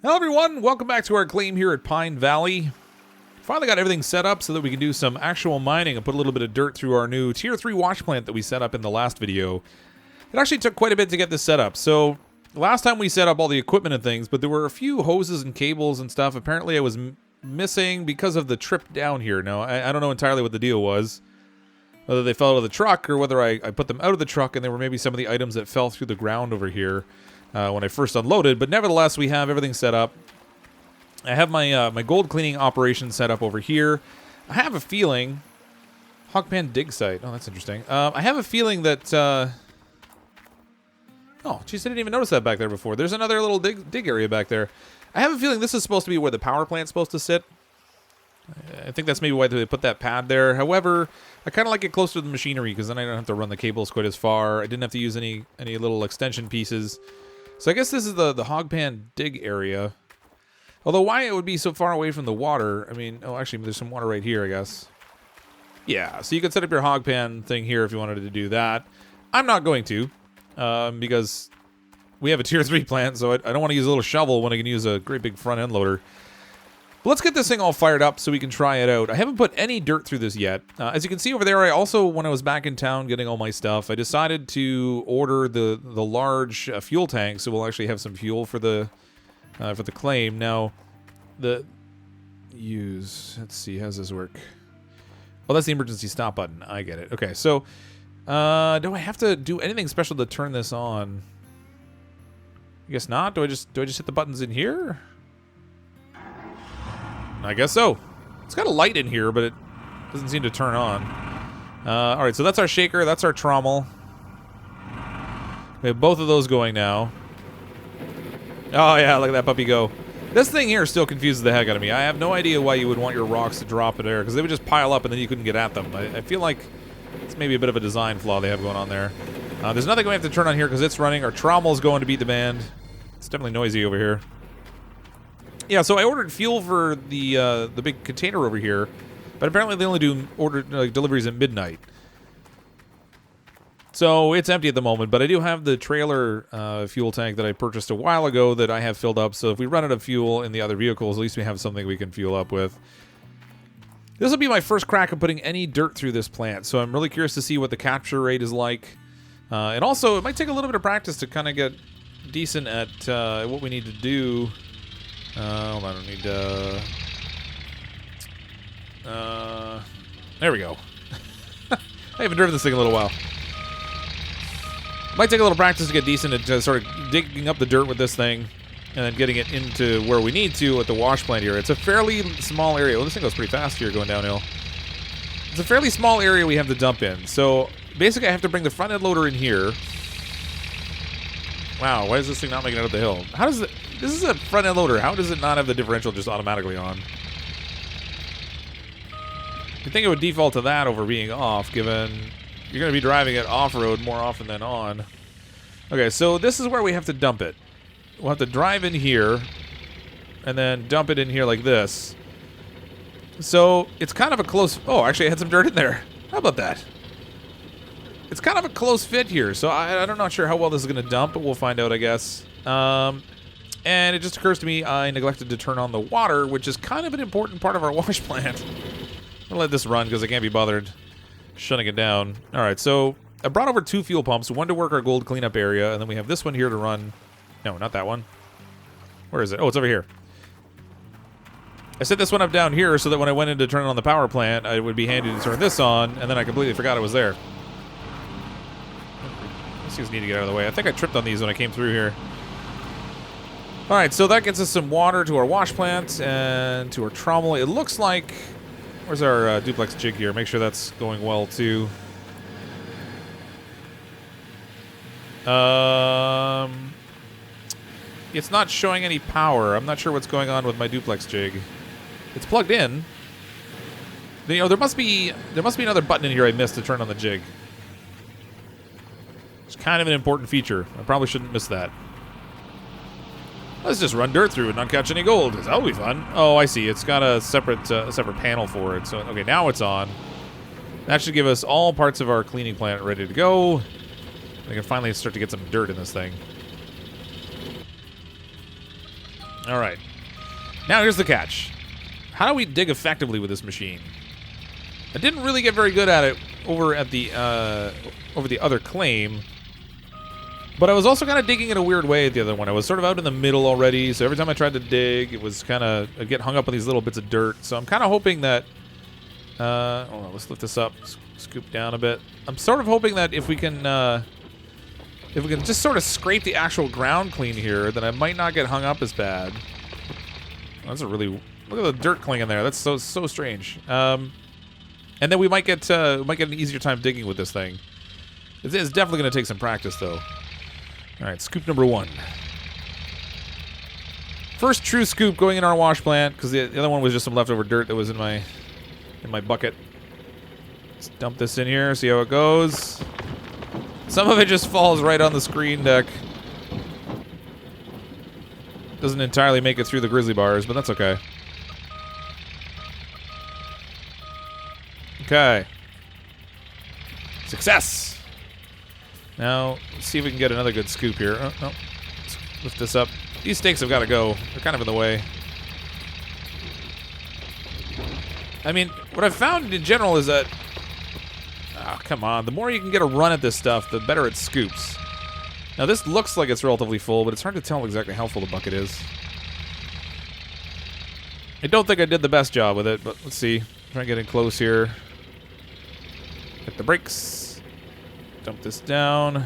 Hello everyone, welcome back to our claim here at Pine Valley. Finally got everything set up so that we can do some actual mining and put a little bit of dirt through our new Tier 3 wash plant that we set up in the last video. It actually took quite a bit to get this set up. So last time we set up all the equipment and things, but there were a few hoses and cables and stuff. Apparently I was missing because of the trip down here. Now, I don't know entirely what the deal was. Whether they fell out of the truck or whether I put them out of the truck and there were maybe some of the items that fell through the ground over here. When I first unloaded, but nevertheless, we have everything set up. I have my my gold cleaning operation set up over here. I have a feeling... Hogpan dig site. Oh, that's interesting. I have a feeling that... Oh, geez, I didn't even notice that back there before. There's another little dig area back there. I have a feeling this is supposed to be where the power plant's supposed to sit. I think that's maybe why they put that pad there. However, I kind of like it closer to the machinery because then I don't have to run the cables quite as far. I didn't have to use any little extension pieces. So I guess this is the Hogpan dig area. Although why it would be so far away from the water, I mean, oh, actually, there's some water right here, I guess. Yeah, so you could set up your Hogpan thing here if you wanted to do that. I'm not going to, because we have a Tier 3 plant, so I don't want to use a little shovel when I can use a great big front end loader. But let's get this thing all fired up so we can try it out. I haven't put any dirt through this yet. As you can see over there, I also, when I was back in town getting all my stuff, I decided to order the large fuel tank, so we'll actually have some fuel for the claim. Now, let's see, how's this work? Oh, that's the emergency stop button. I get it. Okay, so do I have to do anything special to turn this on? I guess not. Do I just hit the buttons in here? I guess so. It's got a light in here, but it doesn't seem to turn on. Alright, so that's our shaker, that's our trommel. We have both of those going now. Oh yeah, look at that puppy go. This thing here still confuses the heck out of me. I have no idea why you would want your rocks to drop in there, because they would just pile up and then you couldn't get at them. I feel like it's maybe a bit of a design flaw they have going on there. There's nothing we have to turn on here because it's running. Our trommel's going to beat the band. It's definitely noisy over here. Yeah, so I ordered fuel for the big container over here, but apparently they only do deliveries at midnight. So it's empty at the moment, but I do have the trailer fuel tank that I purchased a while ago that I have filled up, so if we run out of fuel in the other vehicles, at least we have something we can fuel up with. This will be my first crack at putting any dirt through this plant, so I'm really curious to see what the capture rate is like. And also, it might take a little bit of practice to kind of get decent at what we need to do. Hold on, I need there we go. I haven't driven this thing in a little while. Might take a little practice to get decent at sort of digging up the dirt with this thing and then getting it into where we need to at the wash plant here. It's a fairly small area. Well, this thing goes pretty fast here going downhill. It's a fairly small area we have to dump in. So basically I have to bring the front end loader in here. Wow, why is this thing not making it up the hill? How does it... This is a front end loader. How does it not have the differential just automatically on? You'd think it would default to that over being off, given you're going to be driving it off-road more often than on. Okay, so this is where we have to dump it. We'll have to drive in here, and then dump it in here like this. So, it's kind of a close... Oh, actually, I had some dirt in there. How about that? It's kind of a close fit here, so I'm not sure how well this is going to dump, but we'll find out, I guess. And it just occurs to me I neglected to turn on the water, which is kind of an important part of our wash plant. I'm gonna let this run because I can't be bothered shutting it down. Alright, so I brought over 2 fuel pumps, one to work our gold cleanup area, and then we have this one here to run... No, not that one. Where is it? Oh, it's over here. I set this one up down here so that when I went in to turn on the power plant, it would be handy to turn this on, and then I completely forgot it was there. These things need to get out of the way. I think I tripped on these when I came through here. Alright, so that gets us some water to our wash plant and to our trommel. It looks like... Where's our duplex jig here? Make sure that's going well, too. It's not showing any power. I'm not sure what's going on with my duplex jig. It's plugged in. You know, there must be another button in here I missed to turn on the jig. It's kind of an important feature. I probably shouldn't miss that. Let's just run dirt through and not catch any gold, because that'll be fun. Oh, I see. It's got a separate panel for it. So, okay, now it's on. That should give us all parts of our cleaning plant ready to go. We can finally start to get some dirt in this thing. All right. Now here's the catch. How do we dig effectively with this machine? I didn't really get very good at it over at the other claim, but I was also kind of digging in a weird way at the other one. I was sort of out in the middle already, so every time I tried to dig, it was kind of, I'd get hung up on these little bits of dirt. So I'm kind of hoping that, hold on, let's lift this up, scoop down a bit. I'm sort of hoping that if we can just sort of scrape the actual ground clean here, then I might not get hung up as bad. That's a really, look at the dirt clinging there. That's so strange. And then we might get an easier time digging with this thing. It's definitely going to take some practice, though. All right, scoop number 1. First true scoop going in our wash plant, because the other one was just some leftover dirt that was in my bucket. Let's dump this in here, see how it goes. Some of it just falls right on the screen deck. Doesn't entirely make it through the grizzly bars, but that's okay. Okay. Success! Now, let's see if we can get another good scoop here. Oh, no. Let's lift this up. These stakes have got to go. They're kind of in the way. I mean, what I've found in general is that... Oh, come on. The more you can get a run at this stuff, the better it scoops. Now, this looks like it's relatively full, but it's hard to tell exactly how full the bucket is. I don't think I did the best job with it, but let's see. Try and get in close here. Hit the brakes. Dump this down.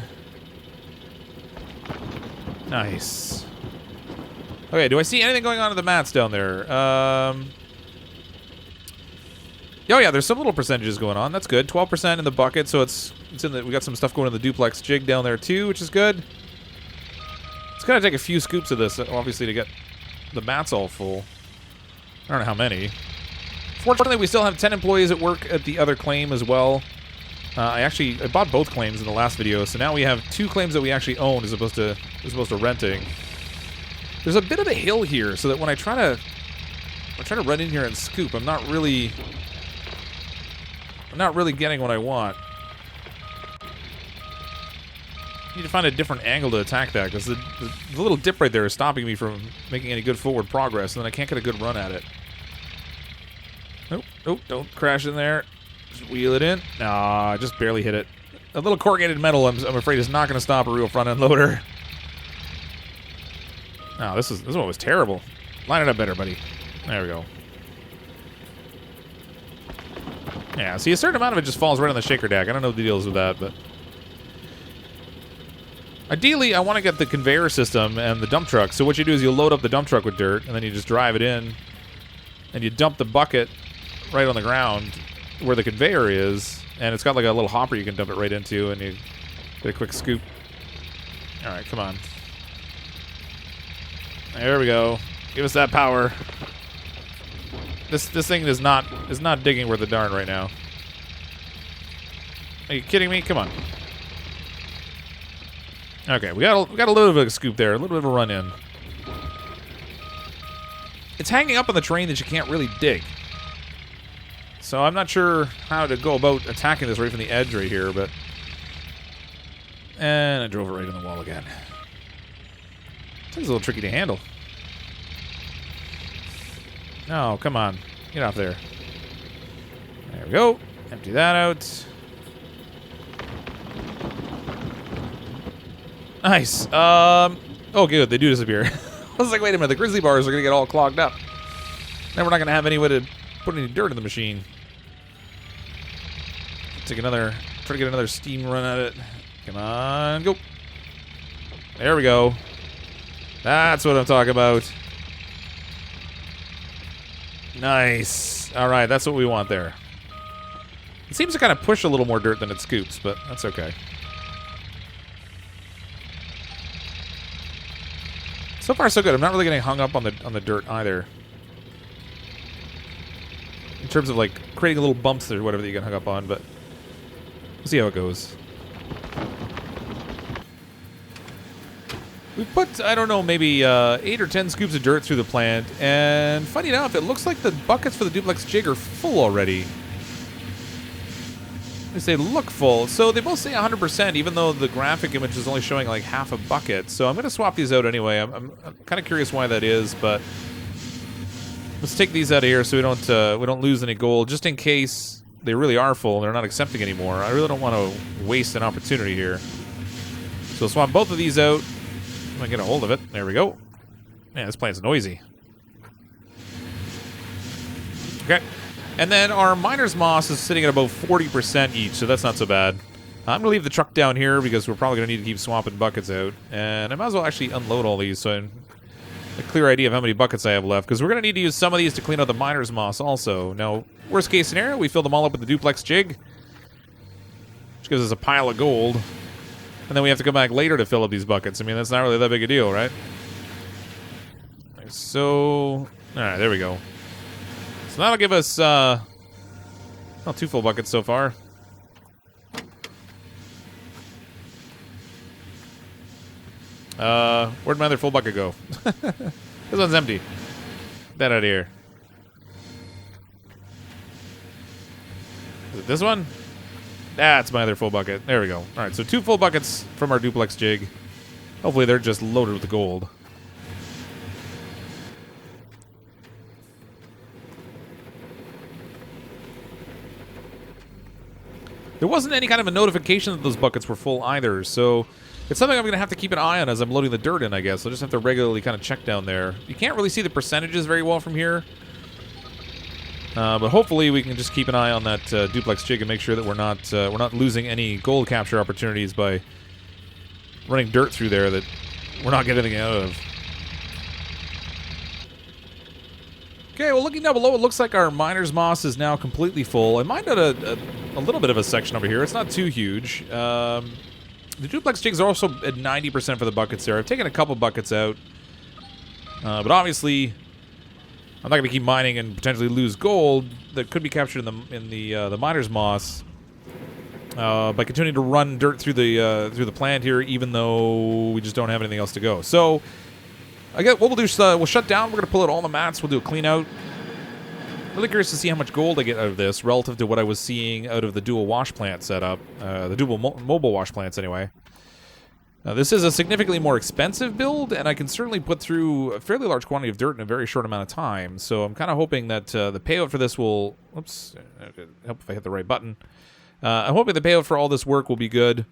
Nice. Okay, do I see anything going on in the mats down there? Oh yeah, there's some little percentages going on. That's good. 12% in the bucket, so it's in the. We got some stuff going in the duplex jig down there too, which is good. It's gonna take a few scoops of this, obviously, to get the mats all full. I don't know how many. Fortunately, we still have 10 employees at work at the other claim as well. I bought both claims in the last video, so now we have 2 claims that we actually own as opposed to renting. There's a bit of a hill here, so that when I try to run in here and scoop, I'm not really getting what I want. I need to find a different angle to attack that, because the little dip right there is stopping me from making any good forward progress, and then I can't get a good run at it. Nope, don't crash in there. Just wheel it in. Nah, I just barely hit it. A little corrugated metal, I'm afraid, is not going to stop a real front-end loader. Oh, this one was terrible. Line it up better, buddy. There we go. Yeah, see, a certain amount of it just falls right on the shaker deck. I don't know the deals with that, but... Ideally, I want to get the conveyor system and the dump truck. So what you do is you load up the dump truck with dirt, and then you just drive it in, and you dump the bucket right on the ground where the conveyor is, and it's got like a little hopper you can dump it right into, and you get a quick scoop. All right, come on. There we go. Give us that power. This thing is not digging worth a darn right now. Are you kidding me? Come on. Okay, we got a little bit of a scoop there, a little bit of a run in. It's hanging up on the terrain that you can't really dig. So I'm not sure how to go about attacking this right from the edge right here, but... And I drove it right in the wall again. This thing's a little tricky to handle. No, come on. Get off there. There we go. Empty that out. Nice. Oh, good. They do disappear. I was like, wait a minute. The grizzly bars are going to get all clogged up. Then we're not going to have any way to put any dirt in the machine. Try to get another steam run at it. Come on, go. There we go. That's what I'm talking about. Nice. All right, that's what we want there. It seems to kind of push a little more dirt than it scoops, but that's okay. So far, so good. I'm not really getting hung up on the dirt either. In terms of like creating little bumps or whatever that you get hung up on, but we'll see how it goes. We put, I don't know, maybe 8 or 10 scoops of dirt through the plant, and funny enough, it looks like the buckets for the duplex jig are full already. They look full. So they both say 100%, even though the graphic image is only showing like half a bucket. So I'm going to swap these out anyway. I'm kind of curious why that is, but let's take these out of here so we don't lose any gold, just in case they really are full and they're not accepting anymore. I really don't want to waste an opportunity here. So we'll swap both of these out. I'm going to get a hold of it. There we go. Man, this plant's noisy. Okay. And then our miner's moss is sitting at about 40% each, so that's not so bad. I'm going to leave the truck down here because we're probably going to need to keep swapping buckets out. And I might as well actually unload all these so I have a clear idea of how many buckets I have left, because we're going to need to use some of these to clean out the miner's moss also. Now, worst case scenario, we fill them all up with the duplex jig, which gives us a pile of gold. And then we have to come back later to fill up these buckets. I mean, that's not really that big a deal, right? So, alright, there we go. So that'll give us, not 2 full buckets so far. Where'd my other full bucket go? This one's empty. Get that out of here. Is it this one? That's my other full bucket. There we go. Alright, so 2 full buckets from our duplex jig. Hopefully they're just loaded with gold. There wasn't any kind of a notification that those buckets were full either, so it's something I'm going to have to keep an eye on as I'm loading the dirt in, I guess. I'll just have to regularly kind of check down there. You can't really see the percentages very well from here, but hopefully we can just keep an eye on that duplex jig and make sure that we're not losing any gold capture opportunities by running dirt through there that we're not getting anything out of. Okay, well, looking down below, it looks like our miner's moss is now completely full. I mined out a little bit of a section over here. It's not too huge. The duplex jigs are also at 90% for the buckets there. I've taken a couple buckets out. But obviously, I'm not going to keep mining and potentially lose gold that could be captured in the miner's moss by continuing to run dirt through the plant here, even though we just don't have anything else to go. So I guess what we'll do is we'll shut down. We're going to pull out all the mats. We'll do a clean out. Really curious to see how much gold I get out of this relative to what I was seeing out of the dual wash plant setup. The dual mobile wash plants, anyway. This is a significantly more expensive build, and I can certainly put through a fairly large quantity of dirt in a very short amount of time. So I'm kind of hoping that the payout for this will... Oops. Help if I hit the right button. I'm hoping the payout for all this work will be good.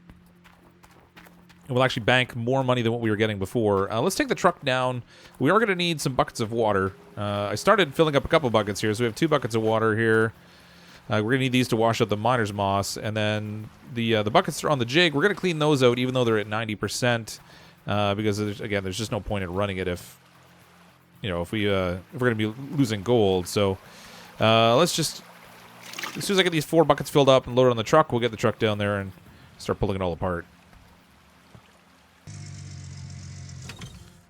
We'll actually bank more money than what we were getting before. Let's take the truck down. We are going to need some buckets of water. I started filling up a couple buckets here, so we have 2 buckets of water here. We're going to need these to wash out the miner's moss, and then the buckets are on the jig. We're going to clean those out, even though they're at 90%, because there's just no point in running it if we're going to be losing gold. So let's just, as soon as I get these 4 buckets filled up and loaded on the truck, we'll get the truck down there and start pulling it all apart.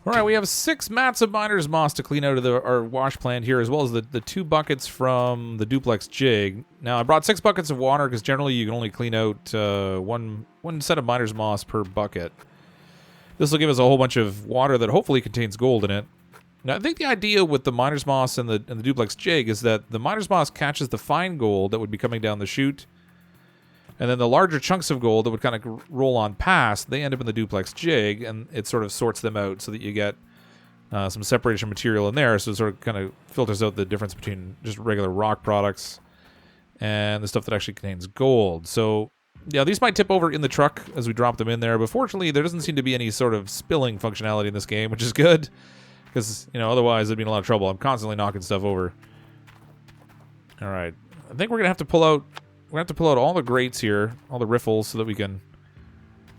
Alright, we have 6 mats of miner's moss to clean out of our wash plant here, as well as the 2 buckets from the duplex jig. Now, I brought 6 buckets of water, because generally you can only clean out one set of miner's moss per bucket. This will give us a whole bunch of water that hopefully contains gold in it. Now, I think the idea with the miner's moss and the duplex jig is that the miner's moss catches the fine gold that would be coming down the chute, and then the larger chunks of gold that would kind of roll on past, they end up in the duplex jig, and it sort of sorts them out so that you get some separation material in there, so it sort of kind of filters out the difference between just regular rock products and the stuff that actually contains gold. So, yeah, these might tip over in the truck as we drop them in there, but fortunately there doesn't seem to be any sort of spilling functionality in this game, which is good, because, otherwise I'd be in a lot of trouble. I'm constantly knocking stuff over. Alright, I think we're going to have to pull out... We're going to have to pull out all the grates here, all the riffles, so that we can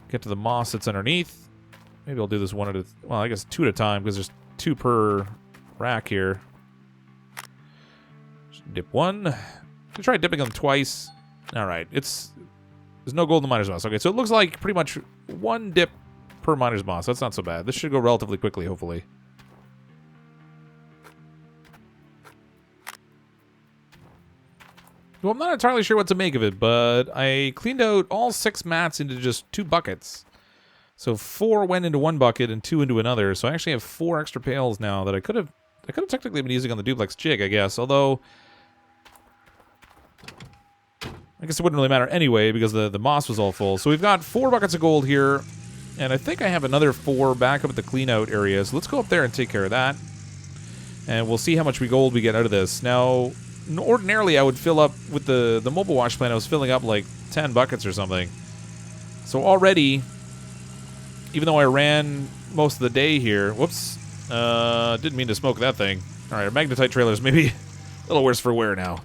get to the moss that's underneath. Maybe I'll do this one at a... Well, I guess 2 at a time, because there's 2 per rack here. Just dip 1. I'm going to try dipping them twice. Alright, there's no gold in the miner's moss. Okay, so it looks like pretty much 1 dip per miner's moss. That's not so bad. This should go relatively quickly, hopefully. Well, I'm not entirely sure what to make of it, but I cleaned out all 6 mats into just 2 buckets. So 4 went into 1 bucket and 2 into another. So I actually have 4 extra pails now that I could have technically been using on the duplex jig, I guess. Although I guess it wouldn't really matter anyway because the moss was all full. So we've got 4 buckets of gold here, and I think I have another 4 back up at the clean out area. So let's go up there and take care of that, and we'll see how much gold we get out of this. Now, ordinarily I would fill up with the mobile wash plant. I was filling up like 10 buckets or something. So already, even though I ran most of the day here, whoops, didn't mean to smoke that thing. All right, our magnetite trailer's maybe a little worse for wear now.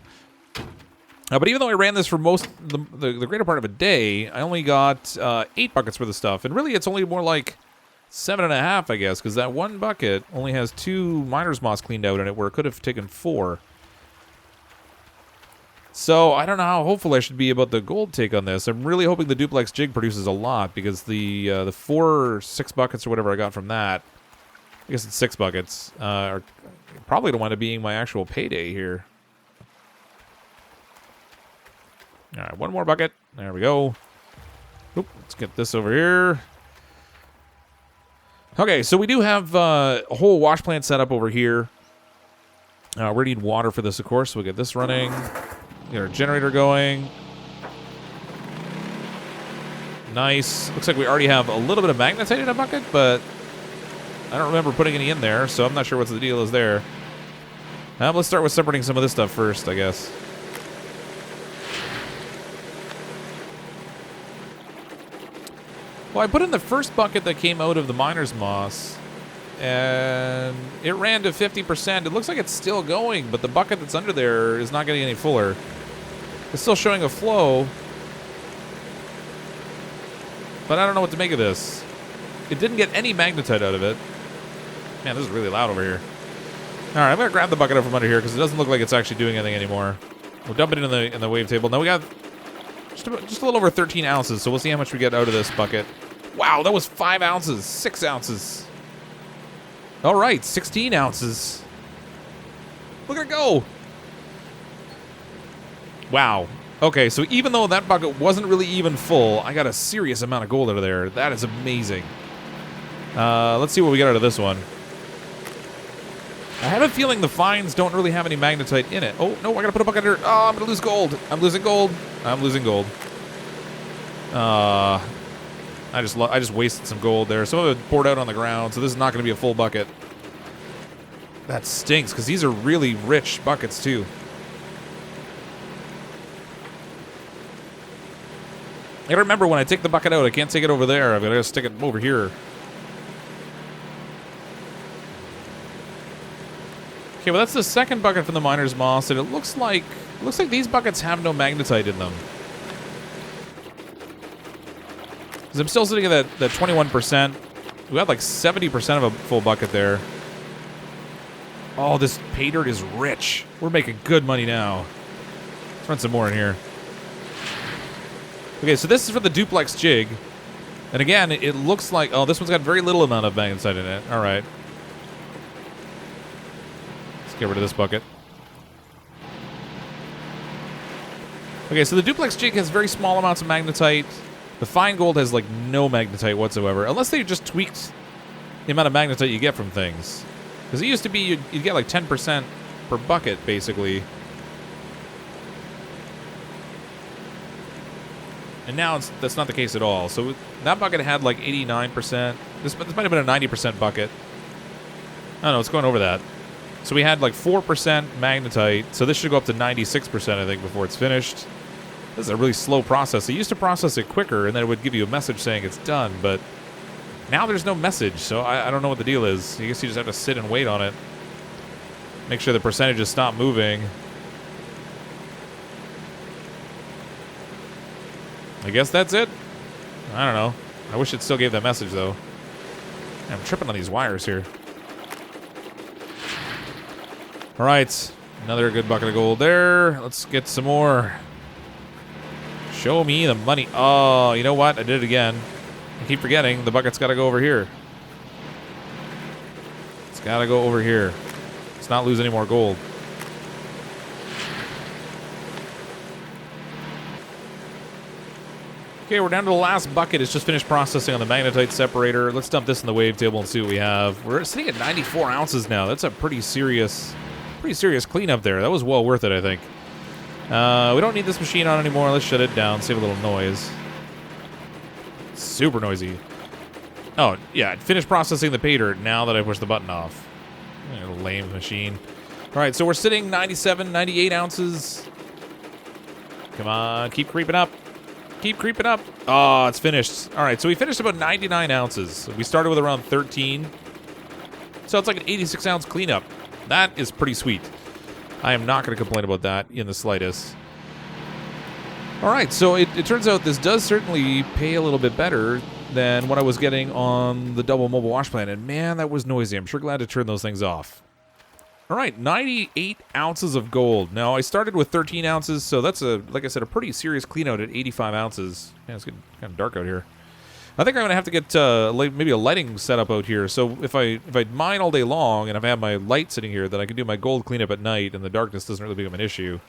But even though I ran this for the greater part of a day, I only got 8 buckets worth of stuff. And really, it's only more like 7.5, I guess, because that 1 bucket only has 2 miner's moss cleaned out in it, where it could have taken 4. So I don't know how hopeful I should be about the gold take on this. I'm really hoping the duplex jig produces a lot, because the 4 or 6 buckets or whatever I got from that, I guess it's 6 buckets, are probably don't wind up being my actual payday here. All right, 1 more bucket. There we go. Oop, let's get this over here. Okay, so we do have a whole wash plant set up over here. We need water for this, of course. So we'll get this running. Get our generator going. Nice. Looks like we already have a little bit of magnetite in a bucket, but I don't remember putting any in there, so I'm not sure what the deal is there. Let's start with separating some of this stuff first, I guess. Well, I put in the first bucket that came out of the miner's moss, and it ran to 50%. It looks like it's still going, but the bucket that's under there is not getting any fuller. It's still showing a flow, but I don't know what to make of this. It didn't get any magnetite out of it. Man, this is really loud over here. All right, I'm going to grab the bucket up from under here because it doesn't look like it's actually doing anything anymore. We'll dump it in the wave table. Now we got just a little over 13 ounces, so we'll see how much we get out of this bucket. Wow, that was 5 ounces, 6 ounces. All right, 16 ounces. Look at it go. Wow. Okay, so even though that bucket wasn't really even full, I got a serious amount of gold out of there. That is amazing. Let's see what we get out of this one. I have a feeling the fines don't really have any magnetite in it. Oh, no, I gotta put a bucket under. Oh, I'm gonna lose gold. I'm losing gold. I'm losing gold. I just wasted some gold there. Some of it poured out on the ground, so this is not gonna be a full bucket. That stinks, because these are really rich buckets, too. I gotta remember when I take the bucket out, I can't take it over there. I've gotta stick it over here. Okay, well that's the second bucket from the miner's moss, and it looks like these buckets have no magnetite in them. Because I'm still sitting at that 21%. We had like 70% of a full bucket there. Oh, this pay dirt is rich. We're making good money now. Let's run some more in here. Okay, so this is for the duplex jig. And again, it looks like... Oh, this one's got very little amount of magnetite in it. All right. Let's get rid of this bucket. Okay, so the duplex jig has very small amounts of magnetite. The fine gold has, like, no magnetite whatsoever. Unless they just tweaked the amount of magnetite you get from things. Because it used to be you'd get, like, 10% per bucket, basically. And now that's not the case at all. So that bucket had like 89%. This might have been a 90% bucket. Oh no, it's going over that. So we had like 4% magnetite. So this should go up to 96%, I think, before it's finished. This is a really slow process. They used to process it quicker, and then it would give you a message saying it's done. But now there's no message, so I don't know what the deal is. I guess you just have to sit and wait on it. Make sure the percentages stop moving. I guess that's it. I don't know. I wish it still gave that message, though. I'm tripping on these wires here. All right. Another good bucket of gold there. Let's get some more. Show me the money. Oh, you know what? I did it again. I keep forgetting. The bucket's got to go over here. It's got to go over here. Let's not lose any more gold. Okay, we're down to the last bucket. It's just finished processing on the magnetite separator. Let's dump this in the wave table and see what we have. We're sitting at 94 ounces now. That's a pretty serious cleanup there. That was well worth it, I think. We don't need this machine on anymore. Let's shut it down. Save a little noise. Super noisy. Oh, yeah. Finished processing the pay dirt now that I pushed the button off. Lame machine. All right, so we're sitting 97, 98 ounces. Come on. Keep creeping up. Keep creeping up. Oh, it's finished. All right, so we finished about 99 ounces. We started with around 13. So it's like an 86-ounce cleanup. That is pretty sweet. I am not going to complain about that in the slightest. All right, so it turns out this does certainly pay a little bit better than what I was getting on the double mobile wash plan. And man, that was noisy. I'm sure glad to turn those things off. All right, 98 ounces of gold. Now, I started with 13 ounces, so that's, like I said, a pretty serious clean out at 85 ounces. Man, it's getting kind of dark out here. I think I'm going to have to get maybe a lighting setup out here. So if I mine all day long and if I have my light sitting here, then I can do my gold cleanup at night and the darkness doesn't really become an issue.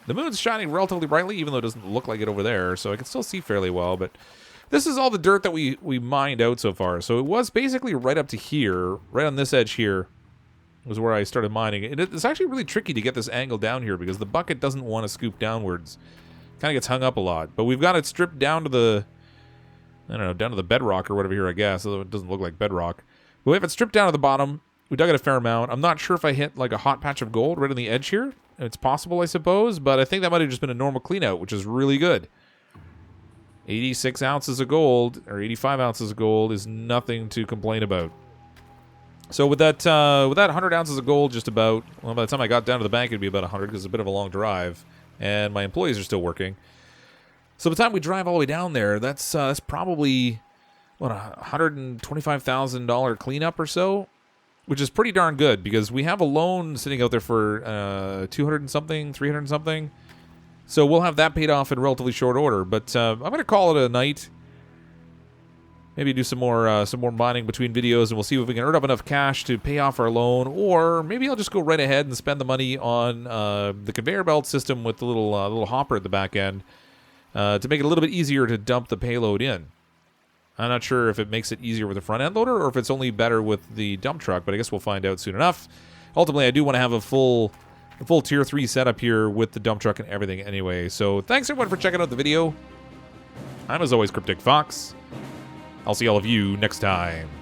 The moon's shining relatively brightly, even though it doesn't look like it over there, so I can still see fairly well. But this is all the dirt that we mined out so far. So it was basically right up to here, right on this edge here, was where I started mining. And it's actually really tricky to get this angle down here because the bucket doesn't want to scoop downwards. Kind of gets hung up a lot. But we've got it stripped down to the, I don't know, down to the bedrock or whatever here, I guess, although it doesn't look like bedrock. But we have it stripped down to the bottom. We dug it a fair amount. I'm not sure if I hit like a hot patch of gold right on the edge here. It's possible, I suppose, but I think that might have just been a normal clean out, which is really good. 86 ounces of gold, or 85 ounces of gold, is nothing to complain about. So with that 100 ounces of gold, just about, well, by the time I got down to the bank, it'd be about 100 because it's a bit of a long drive, and my employees are still working. So by the time we drive all the way down there, that's probably, what, $125,000 cleanup or so, which is pretty darn good because we have a loan sitting out there for 200 and something, 300 and something. So we'll have that paid off in relatively short order. But I'm going to call it a night. Maybe do some more mining between videos, and we'll see if we can earn up enough cash to pay off our loan, or maybe I'll just go right ahead and spend the money on the conveyor belt system with the little hopper at the back end to make it a little bit easier to dump the payload in. I'm not sure if it makes it easier with the front end loader or if it's only better with the dump truck, but I guess we'll find out soon enough. Ultimately, I do want to have a full tier 3 setup here with the dump truck and everything anyway. So thanks everyone for checking out the video. I'm as always CrypticFox. I'll see all of you next time.